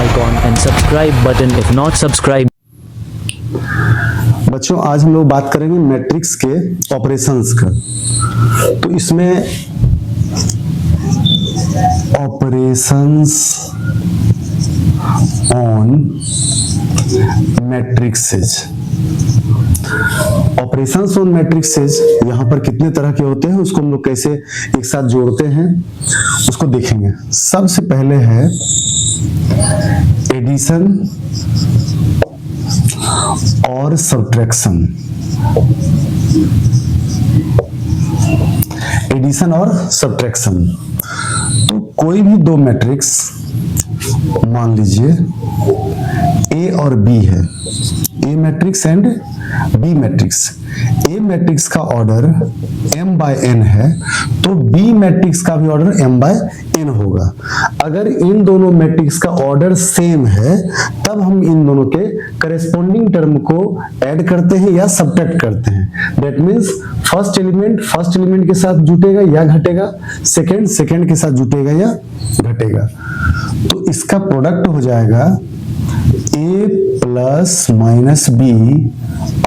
icon and subscribe button if not subscribed. बच्चों आज हम लोग बात करेंगे मैट्रिक्स के ऑपरेशंस का। तो इसमें ऑपरेशंस ऑन मैट्रिक्सेज, ऑपरेशंस ऑन मैट्रिक्सेज यहाँ पर कितने तरह के होते हैं उसको हम लोग कैसे एक साथ जोड़ते हैं उसको देखेंगे। सबसे पहले है एडिशन और सब्ट्रैक्शन। एडिशन और सब्ट्रैक्शन, तो कोई भी दो मैट्रिक्स मान लीजिए ए और बी है, A matrix and B matrix. A matrix का ऑर्डर m बाय n है तो बी मैट्रिक्स का भी ऑर्डर m बाय n होगा। अगर इन दोनों मैट्रिक्स का ऑर्डर सेम है तब हम इन दोनों के करेस्पॉन्डिंग टर्म को ऐड करते हैं या सब्ट्रैक्ट करते हैं। दैट मींस फर्स्ट एलिमेंट के साथ जुटेगा या घटेगा, सेकंड के साथ जुटेगा या घटेगा। तो इसका प्रोडक्ट हो जाएगा a प्लस माइनस बी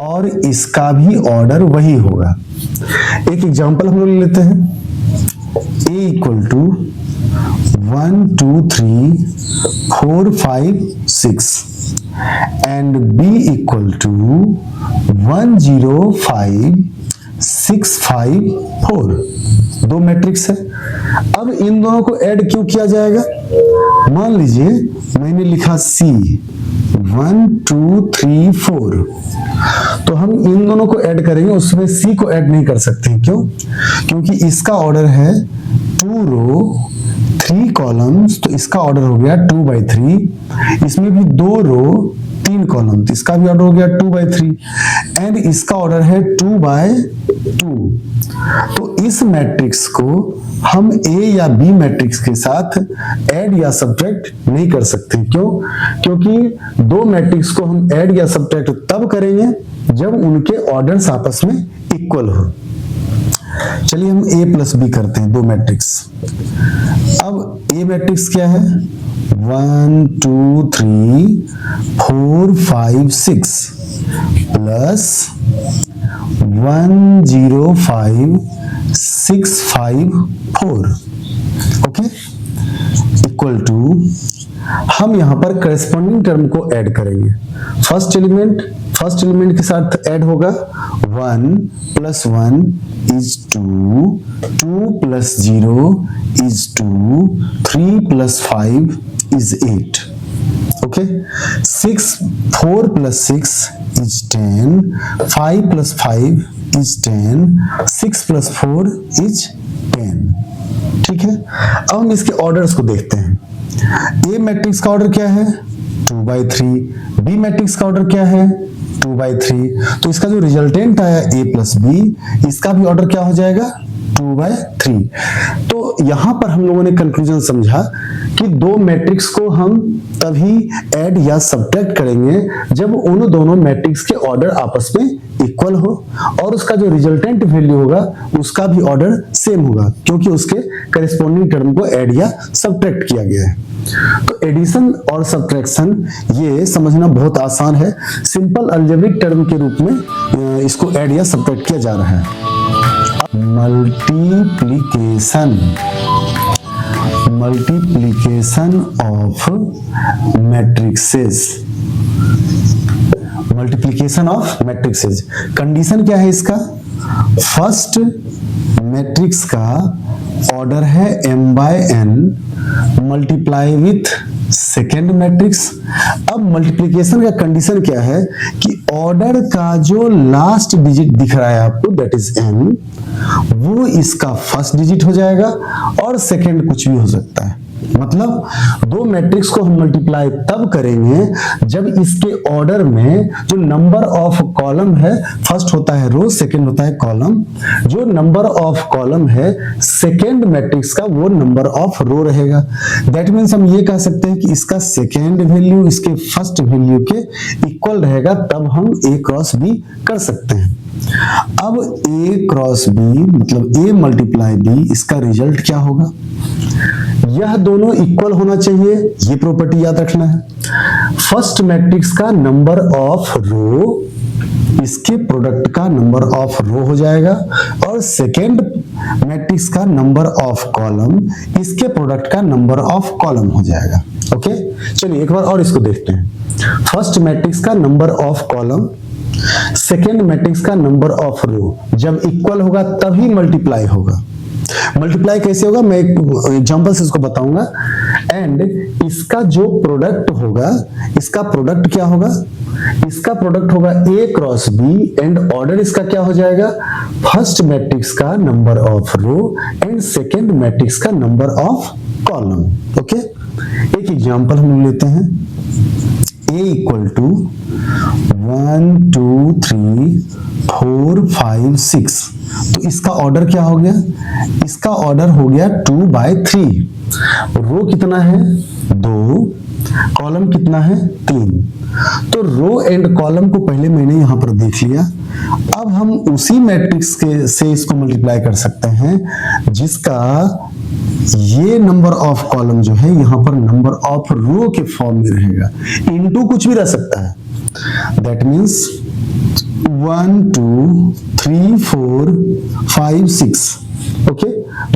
और इसका भी ऑर्डर वही होगा। एक एग्जांपल हम लोग लेते हैं। a equal to 1 2 3 4 5 6 and b equal to 1 0 5 6 5 4। दो मैट्रिक्स है। अब इन दोनों को ऐड क्यों किया जाएगा? मान लीजिए मैंने लिखा C 1 2 3 4, तो हम इन दोनों को ऐड करेंगे, उसमें C को ऐड नहीं कर सकते। क्यों? क्योंकि इसका ऑर्डर है 2 रो 3 कॉलम्स, तो इसका ऑर्डर हो गया 2 बाई 3। इसमें भी 2 रो 3 कॉलम, तो इसका भी ऑर्डर हो गया 2 बाई 3 एंड इसका ऑर्डर है 2 बाय 2। तो इस मैट्रिक्स को हम A या B मैट्रिक्स के साथ ऐड या सब्ट्रैक्ट नहीं कर सकते। क्यों? क्योंकि दो मैट्रिक्स को हम ऐड या सब्ट्रैक्ट तब करेंगे जब उनके ऑर्डर्स आपस में इक्वल हो। चलिए हम A प्लस B करते हैं, दो मैट्रिक्स। अब A मैट्रिक्स क्या है? 1 2 3 4 5 6 प्लस 1 0 5 6 5 4, ओके, इक्वल टू हम यहां पर करेस्पॉन्डिंग टर्म को ऐड करेंगे। फर्स्ट एलिमेंट के साथ ऐड होगा 1 plus 1 is 2, 2 plus 0 is 2, 3 plus 5 is 8, okay. 4 plus 6 is 10, 5 plus 5 is 10, 6 plus 4 is 10। ठीक है, अब हम इसके ऑर्डर्स को देखते हैं। A मैट्रिक्स का ऑर्डर क्या है? 2 by 3। B मैट्रिक्स का ऑर्डर क्या है? 2 by 3। तो इसका जो रिजल्टेंट आया A प्लस B, इसका भी ऑर्डर क्या हो जाएगा? 2 by 3। तो यहां पर हम लोगों ने कंक्लूजन समझा कि दो मैट्रिक्स को हम तभी ऐड या सब्ट्रैक्ट करेंगे जब उन दोनों मैट्रिक्स के ऑर्डर आपस में इक्वल हो और उसका जो रिजल्टेंट वैल्यू होगा उसका भी ऑर्डर सेम होगा, क्योंकि उसके करेस्पॉन्डिंग टर्म को ऐड या सब्ट्रैक्ट किया गया है। तो एडिशन और सब्ट्रैक्शन ये समझना बहुत आसान है। सिंपल अलजेब्रिक टर्म के रूप में इसको ऐड या सब्ट्रैक्ट किया जा रहा है। Multiplication of matrices. Multiplication of matrices, condition क्या है इसका? फर्स्ट मैट्रिक्स का ऑर्डर है m by n multiply with second matrix. अब मल्टीप्लिकेशन का कंडीशन क्या है कि ऑर्डर का जो लास्ट डिजिट दिख रहा है आपको, दैट इज n, वो इसका फर्स्ट डिजिट हो जाएगा और सेकेंड कुछ भी हो सकता है। मतलब दो मैट्रिक्स को हम मल्टीप्लाई तब करेंगे जब इसके ऑर्डर में जो नंबर ऑफ कॉलम है, फर्स्ट होता है रो, सेकंड होता है कॉलम, जो नंबर ऑफ कॉलम है सेकंड मैट्रिक्स का वो नंबर ऑफ रो रहेगा। दैट मीन्स हम ये कह सकते हैं कि इसका सेकंड वैल्यू इसके फर्स्ट वैल्यू के इक्वल रहेगा, तब हम A क्रॉस B कर सकते हैं। अब A क्रॉस B मतलब A मल्टीप्लाई B, इसका रिजल्ट क्या होगा? यह दोनों इक्वल होना चाहिए, ये प्रॉपर्टी याद रखना है। फर्स्ट मैट्रिक्स का नंबर ऑफ रो इसके प्रोडक्ट का नंबर ऑफ रो हो जाएगा, और सेकेंड मैट्रिक्स का नंबर ऑफ कॉलम इसके प्रोडक्ट का नंबर ऑफ कॉलम हो जाएगा। ओके, चलिए एक बार और इसको देखते हैं। फर्स्ट मैट्रिक्स का number of column, second matrix का नंबर ऑफ रो जब इक्वल होगा तभी मल्टीप्लाई होगा। मल्टीप्लाई कैसे होगा, मैं एक एग्जांपल से इसको बताऊंगा। एंड इसका जो प्रोडक्ट होगा, इसका प्रोडक्ट क्या होगा? इसका प्रोडक्ट होगा A cross B, and order इसका क्या हो जाएगा? फर्स्ट मैट्रिक्स का number of row and second matrix का नंबर ऑफ कॉलम। ओके, एक एग्जांपल हम लेते हैं। A इक्वल टू 1 2 3 4 5 6, तो इसका ऑर्डर क्या हो गया? इसका ऑर्डर हो गया 2/3। रो कितना है? 2, कॉलम कितना है? 3। तो रो एंड कॉलम को पहले मैंने यहां पर देख लिया। अब हम उसी मैट्रिक्स के से इसको मल्टीप्लाई कर सकते हैं जिसका ये नंबर ऑफ कॉलम जो है यहां पर नंबर ऑफ रो के फॉर्म में रहेगा। इनटू कुछ भी रह सकता है। That means 1 2 3 4 5 6। ओके,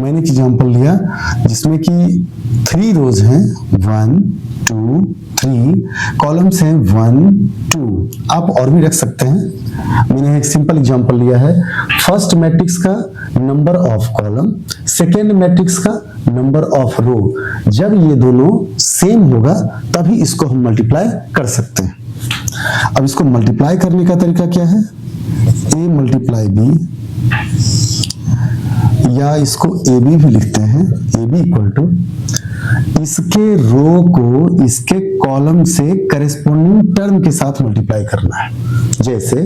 मैंने एक एग्जांपल लिया जिसमें कि 3 रोज हैं, 1 2 3, कॉलम्स हैं 1 2। आप और भी रख सकते हैं। मैंने एक सिंपल एग्जांपल लिया है। फर्स्ट मैट्रिक्स का number of column, second matrix का नंबर ऑफ रो, जब ये दोनों सेम होगा तभी इसको हम मल्टीप्लाई कर सकते हैं। अब इसको मल्टीप्लाई करने का तरीका क्या है? A मल्टीप्लाई B, या इसको AB भी लिखते हैं। AB इक्वल टू इसके रो को इसके कॉलम से करेस्पॉन्डिंग टर्म के साथ मल्टीप्लाई करना है। जैसे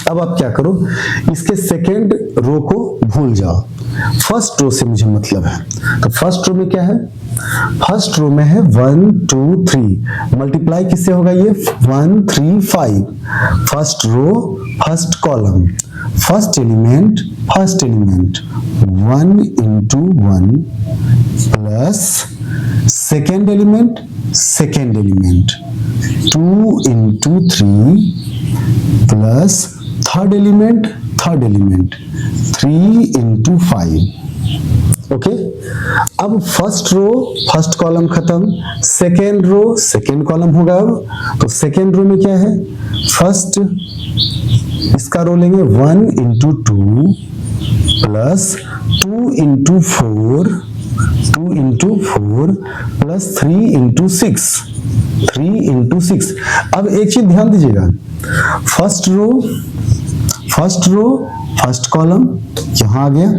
अब आप क्या करो, इसके सेकेंड रो को भूल जाओ, फर्स्ट रो से मुझे मतलब है। तो फर्स्ट रो में क्या है? फर्स्ट रो में है 1 2 3, मल्टीप्लाई किससे होगा? ये 1 3 5। First row first column, first element 1 into 1 plus second element 2 into 3 plus third element 3 into 5। Okay, अब फर्स्ट रो फर्स्ट कॉलम खत्म, सेकेंड रो सेकेंड कॉलम होगा। अब तो सेकेंड रो में क्या है? फर्स्ट इसका रो लेंगे 1 into 2 plus 2 into 4 plus 3 into 6। अब एक चीज ध्यान दीजिएगा, फर्स्ट रो फर्स्ट कॉलम यहां आ गया,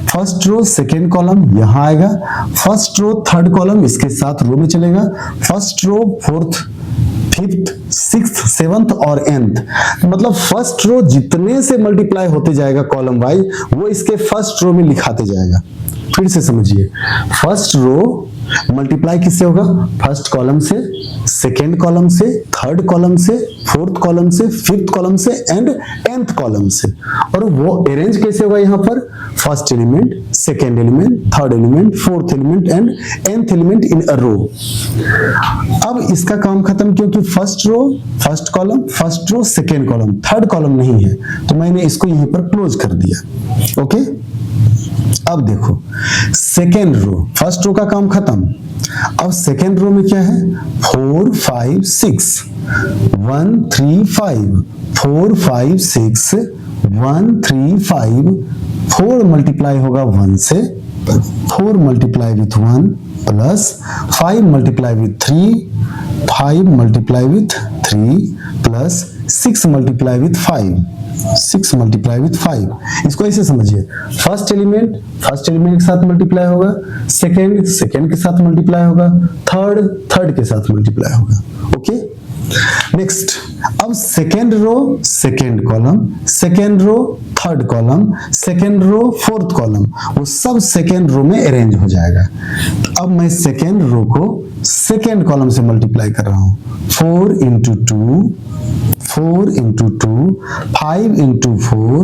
फर्स्ट रो सेकेंड कॉलम यहां आएगा, फर्स्ट रो थर्ड कॉलम इसके साथ रो में चलेगा, first row fourth fifth sixth seventh और nth, मतलब फर्स्ट रो जितने से मल्टीप्लाई होते जाएगा कॉलम वाइज वो इसके फर्स्ट रो में लिखाते जाएगा। फिर से समझिए, फर्स्ट रो मल्टीप्लाई किससे होगा? फर्स्ट कॉलम से, सेकेंड कॉलम से, थर्ड कॉलम से, फोर्थ कॉलम से, फिफ्थ कॉलम से एंड nth कॉलम से। और वो अरेंज कैसे होगा? यहाँ पर first element, second element, third element, fourth element and nth element in a row. अब इसका काम खत्म, क्योंकि first row first column, first row second column, third column नहीं है, तो मैंने इसको यहीं पर क्लोज कर दिया। ओके, अब देखो सेकेंड रो, फर्स्ट रो का काम खत्म। अब सेकेंड रो में क्या है? 4 5 6 1 3 5 4 5 6 1 3 5 4 मल्टीप्लाई होगा 1 से, 4 multiply with 1 plus 5 multiply with 3, 5 multiply with 3 plus 6 multiply with 5, 6 multiply with 5। इसको ऐसे समझिए, फर्स्ट एलिमेंट के साथ मल्टीप्लाई होगा, सेकेंड के साथ मल्टीप्लाई होगा, थर्ड के साथ मल्टीप्लाई होगा। ओके, नेक्स्ट, अब second row second column, second row third column, second row fourth column, वो सब सेकेंड रो में अरेंज हो जाएगा। तो अब मैं सेकेंड रो को सेकेंड कॉलम से मल्टीप्लाई कर रहा हूं, 4 into 2 4 into 2, 5 into 4,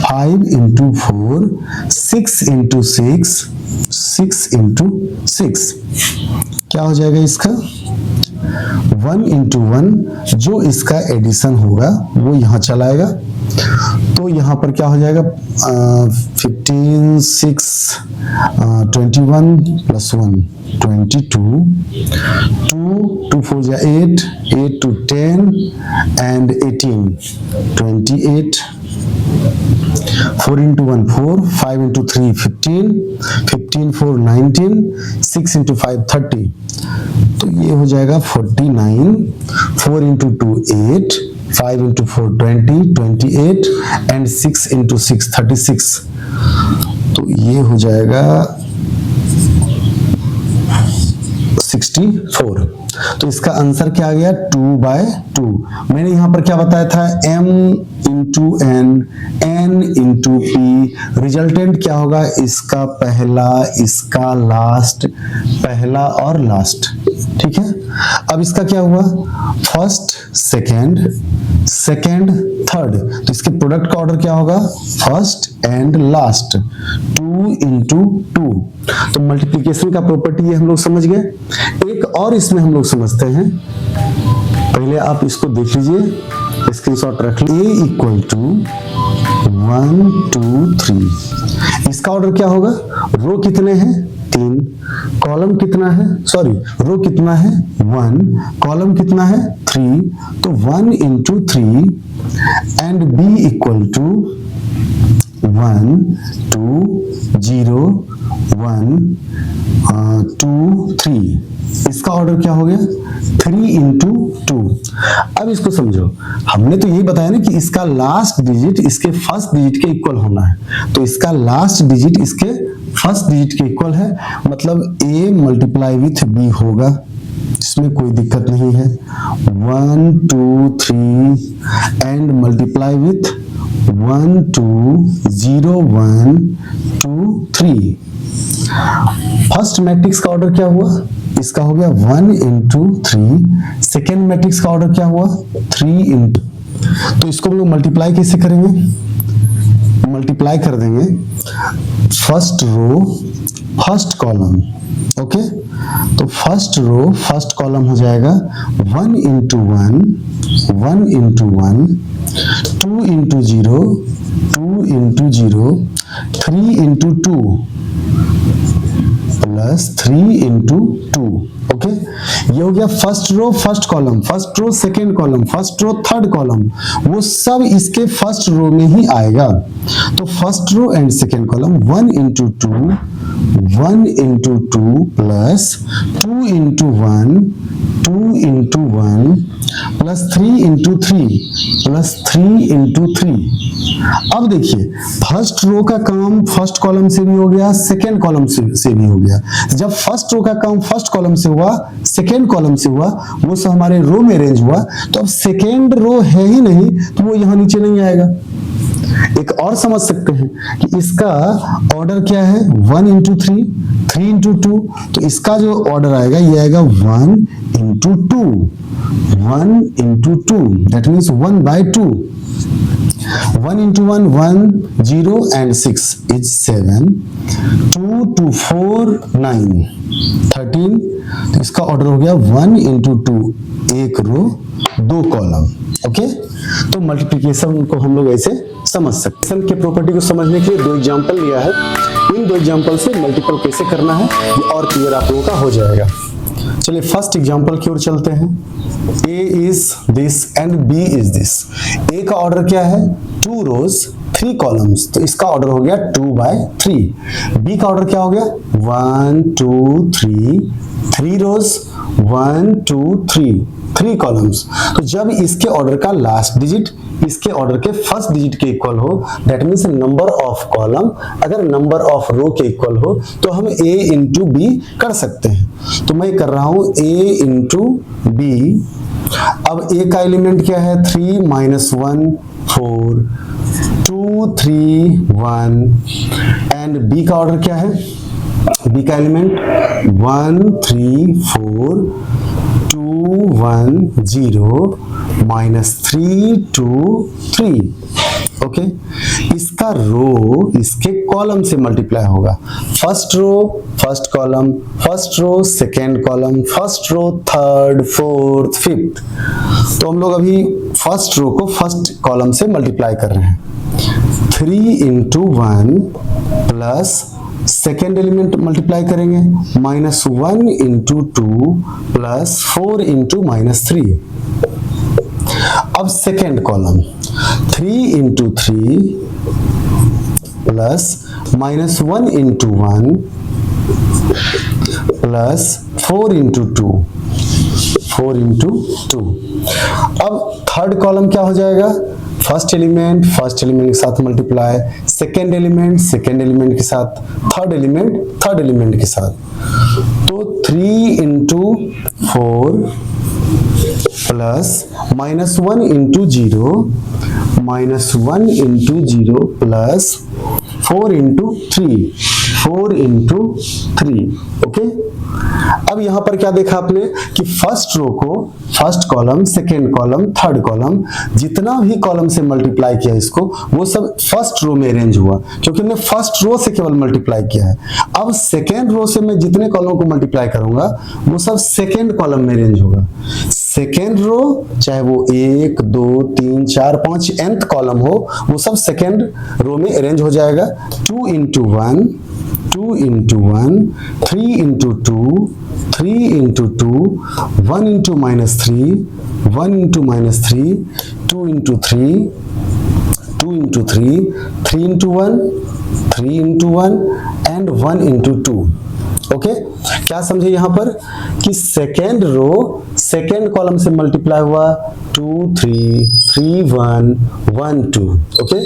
5 into 4, 6 into 6, 6 into 6, क्या हो जाएगा इसका 1 into 1, जो इसका एडिशन होगा वो यहाँ चलाएगा, तो यहाँ पर क्या हो जाएगा 15 6 21 plus 1 22, 2 4 जा 8, 8 to 10 and 18 28, 4 into 1 4, 5 into 3 15, 15 4 19, 6 into 5 30, तो ये हो जाएगा 49, 4 into 2 8, 5 into 4 20, 28 and 6 into 6 36, तो ये हो जाएगा 64। तो इसका आंसर क्या आ गया 2/2। मैंने यहां पर क्या बताया था m into n, n into p, resultant क्या होगा इसका पहला, इसका लास्ट, पहला और लास्ट, ठीक है। अब इसका क्या हुआ फर्स्ट सेकेंड, सेकेंड थर्ड, तो इसके प्रोडक्ट का ऑर्डर क्या होगा फर्स्ट एंड लास्ट, 2 into 2। तो मल्टीप्लिकेशन का प्रॉपर्टी ये हम लोग समझ गए। एक और इसमें हम लोग समझते हैं, पहले आप इसको देख लीजिए, स्क्रीनशॉट रख लीजिए। a equal to 1 2 3, इसका ऑर्डर क्या होगा, रो कितने हैं 3, कॉलम कितना है, सॉरी रो कितना है 1, कॉलम कितना है 3, तो 1 into 3 and b equal to 1 2 0 1 2 3, इसका ऑर्डर क्या हो गया 3 into 2। अब इसको समझो, हमने तो यही बताया ना कि इसका लास्ट डिजिट इसके फर्स्ट डिजिट के इक्वल होना है, तो इसका लास्ट डिजिट इसके फर्स्ट डिजिट के इक्वल है, मतलब a मल्टीप्लाई विथ b होगा, इसमें कोई दिक्कत नहीं है। 1 2 3 and multiply with 1 2 0 1 2 3। First matrix का ऑर्डर क्या हुआ, इसका हो गया 1 into 3, सेकेंड मैट्रिक्स का ऑर्डर क्या हुआ 3 into, तो इसको हम लोग मल्टीप्लाई कैसे करेंगे, मल्टीप्लाई कर देंगे first row first column, okay. तो फर्स्ट रो फर्स्ट कॉलम हो जाएगा 1 into 1, 1 into 1, 2 into 0, 2 into 0, 3 into 2 plus 3 into 2, okay. ये हो गया first row first column, first row second column, first row third column, वो सब इसके फर्स्ट रो में ही आएगा। तो first row and second column 1 into 2, 1 into 2 plus 2 into 1, 2 into 1 plus 3 into 3 plus 3 into 3। अब देखिए फर्स्ट रो का काम फर्स्ट कॉलम से भी हो गया, सेकेंड कॉलम से भी हो गया। जब फर्स्ट रो का काम फर्स्ट कॉलम से हुआ, सेकेंड कॉलम से हुआ, वो सब हमारे रो में अरेंज हुआ, तो अब सेकेंड रो है ही नहीं तो वो यहां नीचे नहीं आएगा। एक और समझ सकते हैं कि इसका ऑर्डर क्या है 1 into 3, 3 into 2, तो इसका जो ऑर्डर आएगा ये आएगा 1 into 2, 1 into 2, that means 1/2। 1 into 1 1 0 and 6 is 7, 2 to 4 9 13, तो इसका ऑर्डर हो गया 1 into 2, एक रो दो कॉलम, ओके। तो मल्टीप्लिकेशन को हम लोग ऐसे समझ सकते हैं। के प्रॉपर्टी को समझने के लिए दो एग्जांपल लिया है, इन दो एग्जांपल से मल्टीपल कैसे करना है ये और क्लियर आप लोगों का हो जाएगा। चलिए फर्स्ट एग्जांपल की ओर चलते हैं। A is this and B is this। A का ऑर्डर क्या है 2 rows 3 columns, तो इसका ऑर्डर हो गया 2/3। B का ऑर्डर क्या हो गया 1 2 3, 3 rows 1 2 3, 3 columns। तो जब इसके ऑर्डर का लास्ट डिजिट इसके ऑर्डर के फर्स्ट डिजिट के इक्वल हो, that means number of column अगर नंबर ऑफ रो के इक्वल हो तो हम A into B कर सकते हैं। तो मैं कर रहा हूं A into B। अब A का एलिमेंट क्या है 3 - 1 4, 2 3 1 एंड B का ऑर्डर क्या है, बी का एलिमेंट 1 3 4 2 1 0 -3 2 3। ओके, इसका रो इसके कॉलम से मल्टीप्लाई होगा। First row first column, first row second column, first row third fourth fifth. तो हम लोग अभी फर्स्ट रो को फर्स्ट कॉलम से मल्टीप्लाई कर रहे हैं। 3 into 1 plus second element multiply करेंगे -1 into 2 प्लस 4 into -3। अब second column 3 into 3 plus -1 into 1 plus 4 into 2 4 into 2। अब थर्ड कॉलम क्या हो जाएगा? फर्स्ट एलिमेंट के साथ मल्टीप्लाई, सेकेंड एलिमेंट के साथ, थर्ड एलिमेंट के साथ। तो 3 into 4 plus -1 into 0 -1 into 0 plus 4 into 3। Okay, अब यहां पर क्या देखा आपने कि फर्स्ट रो को first column, second column, third column, जितना भी कॉलम से मल्टीप्लाई किया इसको, वो सब फर्स्ट रो में अरेंज हुआ, क्योंकि हमने फर्स्ट रो से केवल मल्टीप्लाई किया है। अब सेकेंड रो से मैं जितने कॉलम को मल्टीप्लाई करूंगा वो सब सेकेंड कॉलम में अरेंज होगा। सेकेंड रो चाहे वो 1 2 3 4 5 nth कॉलम हो, वो सब सेकेंड रो में अरेंज हो जाएगा। 2 into 1 2 into 1 3 into 2 3 into 2 1 into -3 1 into -3 2 into 3 2 into 3 3 into 1 3 into 1 and 1 into 2। Okay, क्या समझे यहां पर कि सेकेंड रो सेकेंड कॉलम से मल्टीप्लाई हुआ 2 3 3 1 1 2। ओके,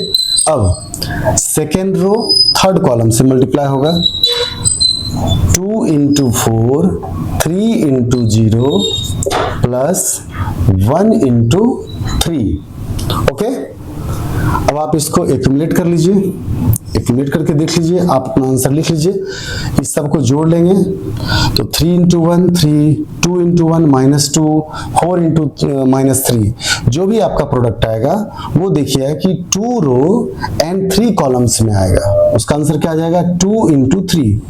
अब सेकेंड रो थर्ड कॉलम से मल्टीप्लाई होगा 2 into 4 3 into 0 plus 1 into 3। Okay, अब आप इसको एक्यूमुलेट कर लीजिए, एक्यूमुलेट करके देख लीजिए, आप अपना आंसर लिख लीजिए। इस सब को जोड़ लेंगे तो 3 into 1 3 2 into 1 -2 4 into -3, जो भी आपका प्रोडक्ट आएगा वो देखिए कि 2 रो एंड 3 कॉलम्स में आएगा। उसका आंसर क्या आ जाएगा? 2 into 3।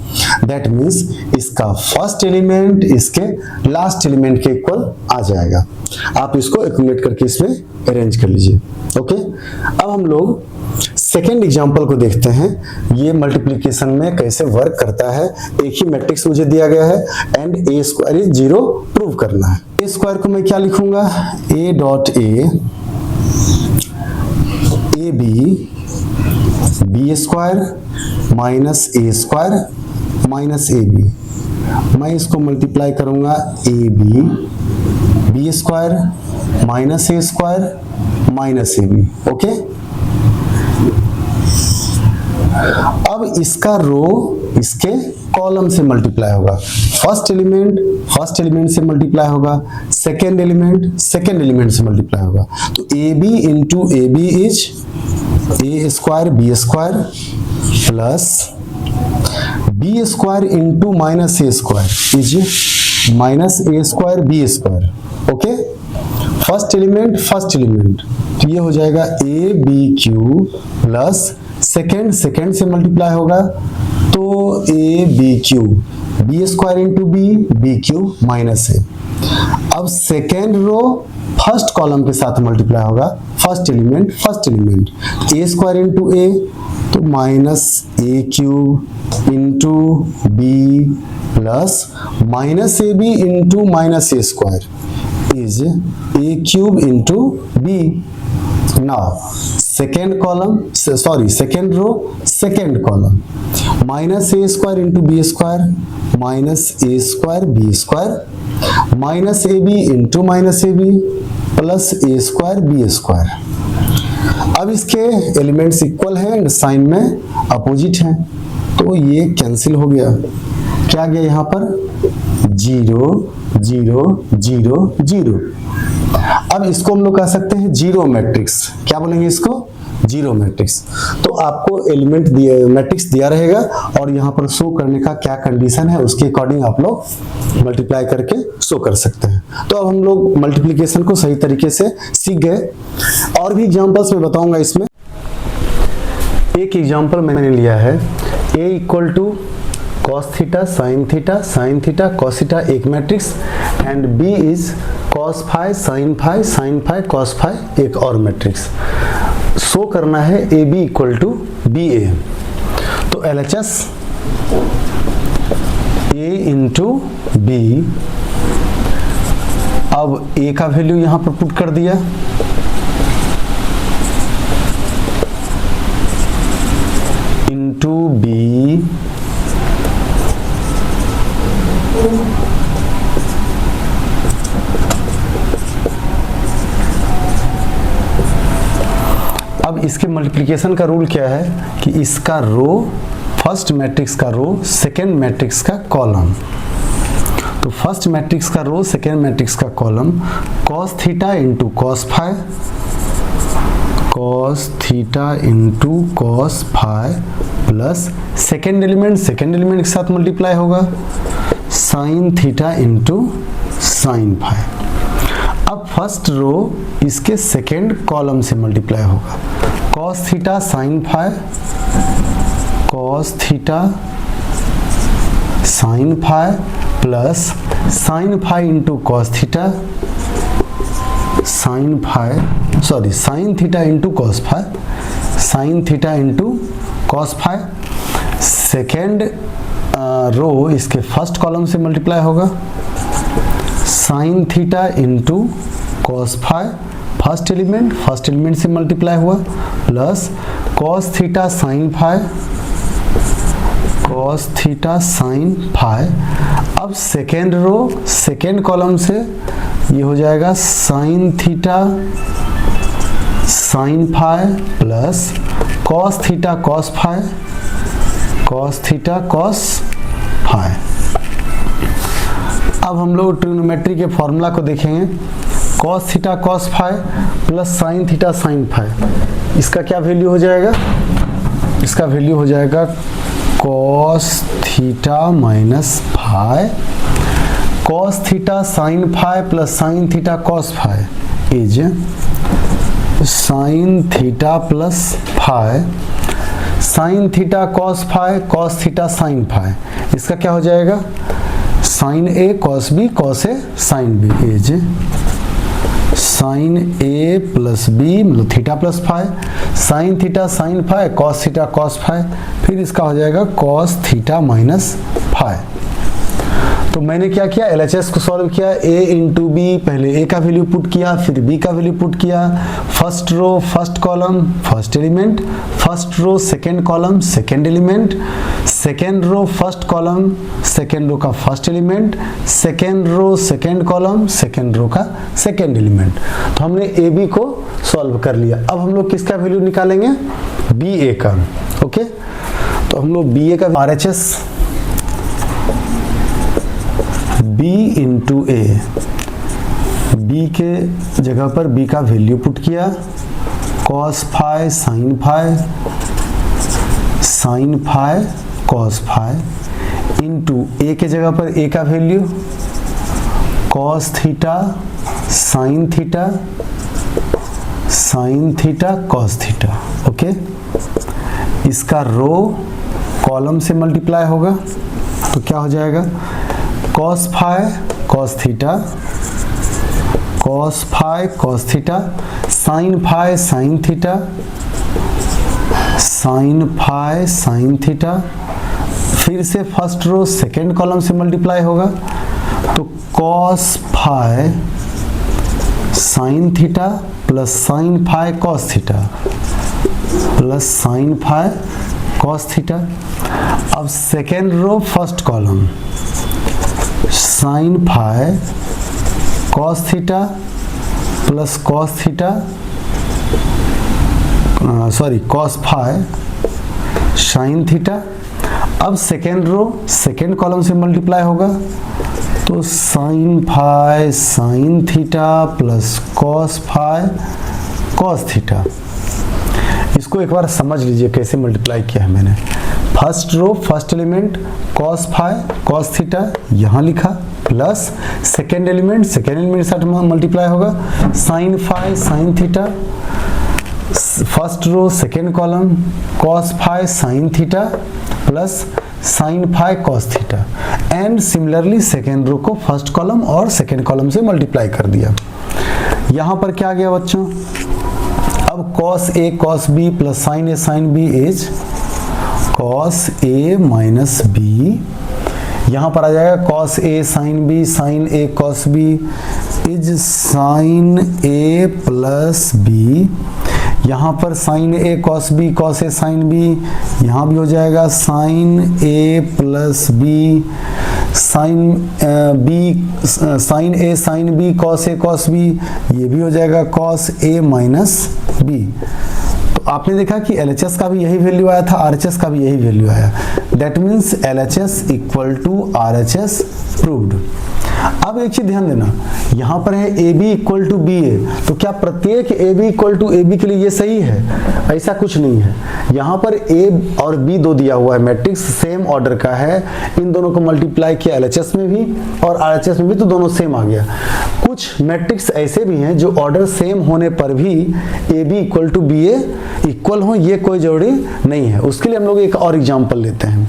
दैट मीन्स इसका फर्स्ट एलिमेंट इसके लास्ट एलिमेंट के इक्वल आ जाएगा। आप इसको एक्यूमुलेट करके इसमें अरेंज कर लीजिए। ओके, अब हम लोग सेकेंड एग्जांपल को देखते हैं। ये मल्टीप्लिकेशन में कैसे वर्क करता है। एक ही मैट्रिक्स मुझे दिया गया है and A square is 0 prove करना है। ए स्क्वायर को मैं क्या लिखूंगा? a dot A B B square minus A square minus A B. मैं इसको मल्टीप्लाई करूंगा A B square minus A square minus A B. Okay, अब इसका रो इसके कॉलम से मल्टीप्लाई होगा। फर्स्ट एलिमेंट से मल्टीप्लाई होगा, सेकेंड एलिमेंट से मल्टीप्लाई होगा। तो A B into A B is A square B square plus B square into minus A square is minus A square B square. Okay, first element तो ये हो जाएगा A B Q plus second से multiply होगा तो A B Q B square into B Q minus A. अब second row first column के साथ मल्टीप्लाई होगा, first element A square into A तो minus A Q into B plus minus A B into minus A square is A cube into B. Now second row second column minus a square into b square minus a square b square minus ab into minus ab plus a square b square। अब इसके elements equal हैं and sign में opposite हैं तो ये cancel हो गया। क्या गया यहाँ पर? 0 0 0 0। अब इसको हम लोग कह सकते हैं जीरो मैट्रिक्स। क्या बोलेंगे इसको? Zero matrix. तो आपको एलिमेंट दिए मैट्रिक्स दिया रहेगा और यहाँ पर शो करने का क्या कंडीशन है उसके अकॉर्डिंग आप लोग मल्टीप्लाई करके शो कर सकते हैं। तो अब हम लोग मल्टीप्लिकेशन को सही तरीके से सीख गए। और भी एग्जांपल्स मैं बताऊंगा इसमें। एक एग्जांपल मैंने लिया है a equal to cos theta sine theta cos theta एक matrix and b is cos phi sine phi cos phi एक और मैट्रिक्स। शो करना है A B equal to B A. तो LHS a इंटू बी। अब a का value यहां पर पुट कर दिया, इंटू बी अब इसके मल्टीप्लिकेशन का रूल क्या है कि इसका रो फर्स्ट मैट्रिक्स का रो सेकेंड मैट्रिक्स का कॉलम। तो फर्स्ट मैट्रिक्स का रो सेकेंड मैट्रिक्स का column cos theta into cos phi, cos theta into cos phi plus second element के साथ मल्टीप्लाई होगा sine theta into sine phi. अब first row इसके second column से मल्टीप्लाई होगा cos theta sine phi, cos theta sine phi plus sine phi into cos theta, sine theta into cos phi, sine theta into cos phi. Second row इसके first column से multiply होगा sine theta into cos phi, first element से multiply हुआ plus cos theta sine phi, cos theta sine phi. अब second row second column से ये हो जाएगा sine theta sine phi plus cos theta cos phi, cos theta cos phi. अब हम लोग ट्रिग्नोमेट्री के फॉर्मूला को देखेंगे cos theta cos phi plus sine theta sine phi. इसका क्या वैल्यू हो जाएगा? इसका वैल्यू हो जाएगा cos theta minus phi, cos theta sine phi plus sine theta cos phi is sine theta plus phi, sine theta cos phi, cos theta sine phi. इसका क्या हो जाएगा? Sine A cos B cos A sine B is sine A plus B मतलब theta plus phi, sine theta sine phi, cos theta cos phi. फिर इसका हो जाएगा cos theta minus phi. तो मैंने क्या किया, LHS को सॉल्व किया। a इंटू बी, पहले a का वैल्यू पुट किया, फिर b का वैल्यू पुट किया। First row first column first element, first row second column second element, second row first column second row का first element, second row second column second row का second element. तो हमने a b को solve कर लिया। अब हम लोग किसका वैल्यू निकालेंगे? b a का। ओके, तो हम लोग b a का RHS b into A, B के जगह पर b का वैल्यू पुट किया cos phi sine phi, sine phi cos phi into A के जगह पर a का value cos theta sine theta, sine theta cos theta. Okay, इसका रो कॉलम से मल्टीप्लाई होगा तो क्या हो जाएगा? Cos phi cos theta, cos phi cos theta, sine phi sine theta, sine phi sine theta. फिर से फर्स्ट रो सेकेंड कॉलम से मल्टीप्लाई होगा तो cos phi sine theta plus sine phi cos theta plus sine phi cos theta. अब second row first column sine phi cos theta plus cos theta cos phi sine theta. अब second row second column से multiply होगा तो sign phi sine theta plus cos phi cos theta. इसको एक बार समझ लीजिए कैसे मल्टीप्लाई किया है मैंने। First row first element cos phi cos theta यहाँ लिखा, प्लस सेकेंड एलिमेंट के साथ मल्टीप्लाई होगा sine phi sine theta, first row second column cos phi sine theta plus sine phi cos theta, and similarly second row को first column और second column से multiply कर दिया। यहां पर क्या गया बच्चों, अब cos A cos B plus sine A sine B is cos A minus B, यहां पर आ जाएगा cos A sine A cos B is sine A plus B, यहाँ पर sine A cos A sine B, यहाँ भी हो जाएगा sine A plus B, sine A sine B cos A cos B, ये भी हो जाएगा कॉस ए माइनस बी। तो आपने देखा कि LHS का भी यही वैल्यू आया था, RHS का भी यही वैल्यू आया, that means LHS equal to RHS proved. अब एक चीज ध्यान देना, यहां पर है AB इक्वल टू BA, तो क्या प्रत्येक AB इक्वल टू AB के लिए ये सही है? ऐसा कुछ नहीं है। यहां पर A और B दो दिया हुआ है, मैट्रिक्स सेम ऑर्डर का है, इन दोनों को मल्टीप्लाई किया LHS में भी और RHS में भी, तो दोनों सेम आ गया। कुछ मैट्रिक्स ऐसे भी हैं जो ऑर्डर सेम होने पर भी AB equal to BA equal हो, ये कोई जरूरी नहीं है। उसके लिए हम लोग एक और एग्जाम्पल लेते हैं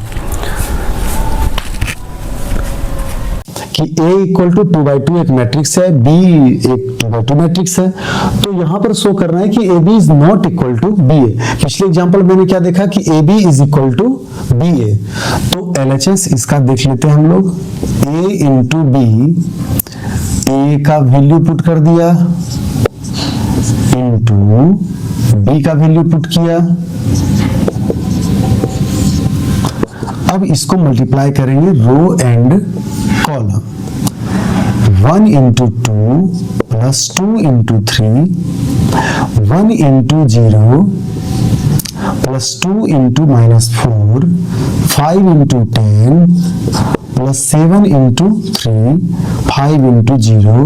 कि A इक्वल टू 2/2 एक मैट्रिक्स है, B एक 2/2 मैट्रिक्स है, तो यहां पर शो करना है कि AB is not equal to BA। पिछले एग्जांपल मैंने क्या देखा कि AB is equal to BA, तो LHS इसका देख लेते हैं हम लोग। A इंटू B, A का वैल्यू पुट कर दिया इंटू B का वैल्यू पुट किया, अब इसको मल्टीप्लाई करेंगे row and column, 1 into 2 plus 2 into 3, 1 into 0 plus 2 into -4, 5 into 10 plus 7 into 3, 5 into 0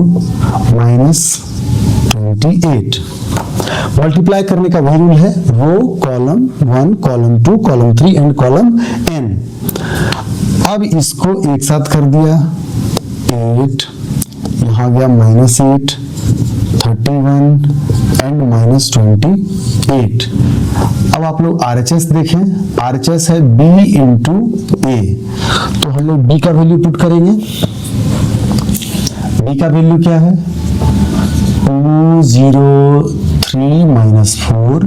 -28। Multiply करने का वही रूल है, row column 1 column 2 column 3 and column n। अब इसको एक साथ कर दिया 8, यहाँ गया -8, 31 एंड -28। अब आप लोग RHS देखें, RHS है B इंटू A, तो हम लोग B का वैल्यू पुट करेंगे। B का वैल्यू क्या है 203 -4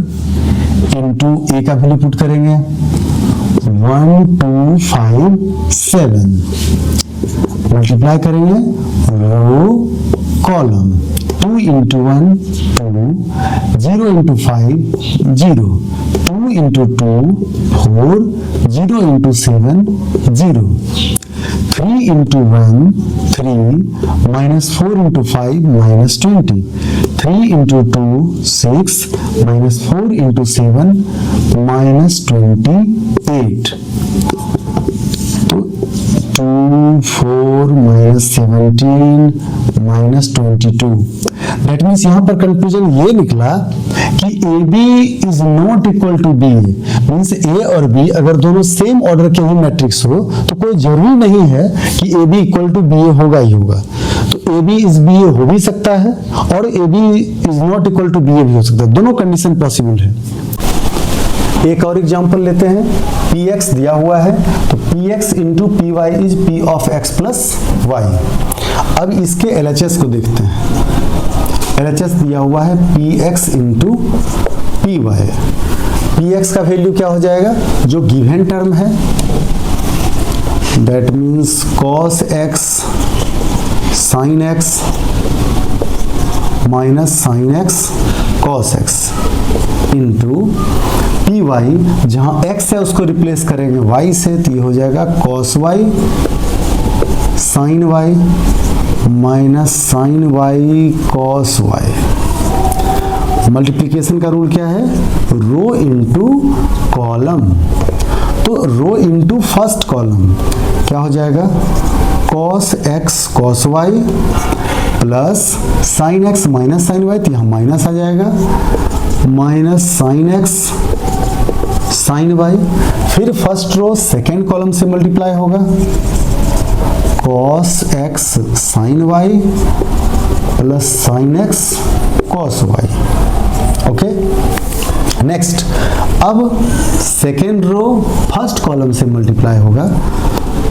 इंटू A का वैल्यू पुट करेंगे 1257, मल्टीप्लाई करेंगे row column, 2 into 1 2, 0 into 5 0, 2 into 2 4, 0 into 7 0, 3 into 1 3, -4 into 5 -20, 3 into 2 6, -4 into 7 -28। तो 2 4 -17 -22, दैट मीन्स यहां पर कंक्लूजन ये निकला कि AB is not equal to BA, means A और B अगर दोनों सेम ऑर्डर के ही मैट्रिक्स हो तो कोई जरूरी नहीं है कि AB इक्वल टू BA होगा ही होगा। तो AB इज BA हो भी सकता है और AB is not equal to BA भी हो सकता है, दोनों कंडीशन पॉसिबल है। एक और एग्जांपल लेते हैं, Px दिया हुआ है, तो Px into Py is P of x plus y। अब इसके LHS को देखते हैं, LHS दिया हुआ है Px इंटू Py, Px का वैल्यू क्या हो जाएगा, जो गिवन टर्म है, that means cos x sin x minus sin x cos x into Py, जहां x है उसको रिप्लेस करेंगे y से, तो ये हो जाएगा cos y sin y minus sin y cos y। Multiplication का रूल क्या है, रो इंटू कॉलम, तो रो इंटू फर्स्ट कॉलम क्या हो जाएगा cos x cos y plus sin x minus sin y, तो यहाँ माइनस आ जाएगा, minus sin x sine Y, फिर फर्स्ट रो सेकेंड कॉलम से मल्टीप्लाई होगा, cos X sine Y plus sine X cos Y. Okay, next, अब second row first column से multiply होगा,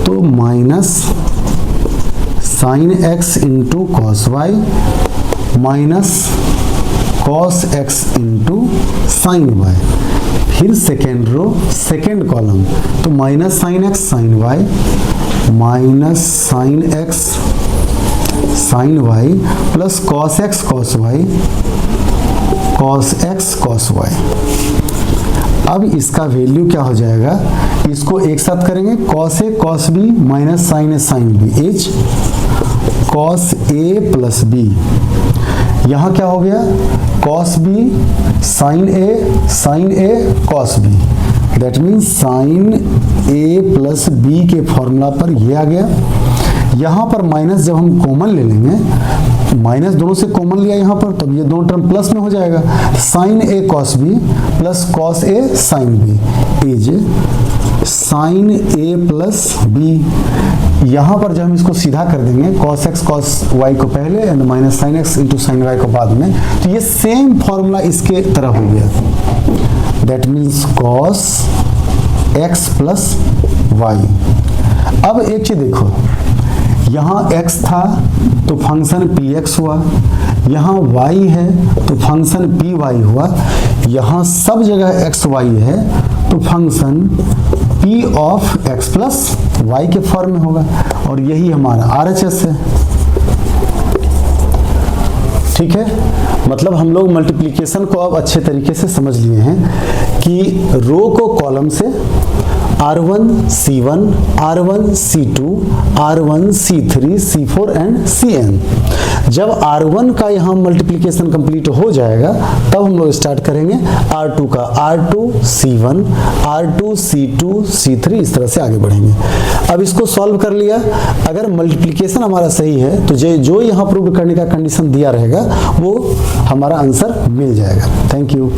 तो minus sine X into cos Y minus cos X into sine Y, फिर second row second column, तो minus sine X sine Y minus sine X sine Y plus cos X cos Y cos X cos Y. अब इसका value क्या हो जाएगा, इसको एक साथ करेंगे, cos A cos B minus sine A sine B H cos A plus B. यहाँ क्या हो गया, cos B sine A cos B, that means sine A plus B के फॉर्मूला पर ये आ गया। यहाँ पर माइनस जब हम कॉमन ले लेंगे, माइनस दोनों से कॉमन लिया यहाँ पर, तब ये दोनों टर्म प्लस में हो जाएगा, sine A cos B plus cos A sine B is sine A plus B. यहाँ पर जब हम इसको सीधा कर देंगे, कॉस एक्स कॉस वाई को पहले and minus sine X into sine Y को बाद में, तो ये सेम फॉर्मूला इसके तरह हो गया, that means cos X plus Y. अब एक चीज देखो, यहाँ x था तो फंक्शन px हुआ, यहाँ y है तो फंक्शन py हुआ, यहाँ सब जगह xy है तो function p of x plus Y के फॉर्म में होगा, और यही हमारा RHS है। ठीक है, मतलब हम लोग मल्टीप्लिकेशन को अब अच्छे तरीके से समझ लिए हैं कि रो को कॉलम से R1 C1 R1 C2 R1 C3 C4 and Cn। जब R1 का यहाँ मल्टीप्लिकेशन कंप्लीट हो जाएगा तब हम लोग स्टार्ट करेंगे R2 का, R2 C1 R2 C2 C3, इस तरह से आगे बढ़ेंगे। अब इसको सॉल्व कर लिया, अगर मल्टीप्लिकेशन हमारा सही है तो जो यहाँ प्रूव करने का कंडीशन दिया रहेगा वो हमारा आंसर मिल जाएगा। Thank you.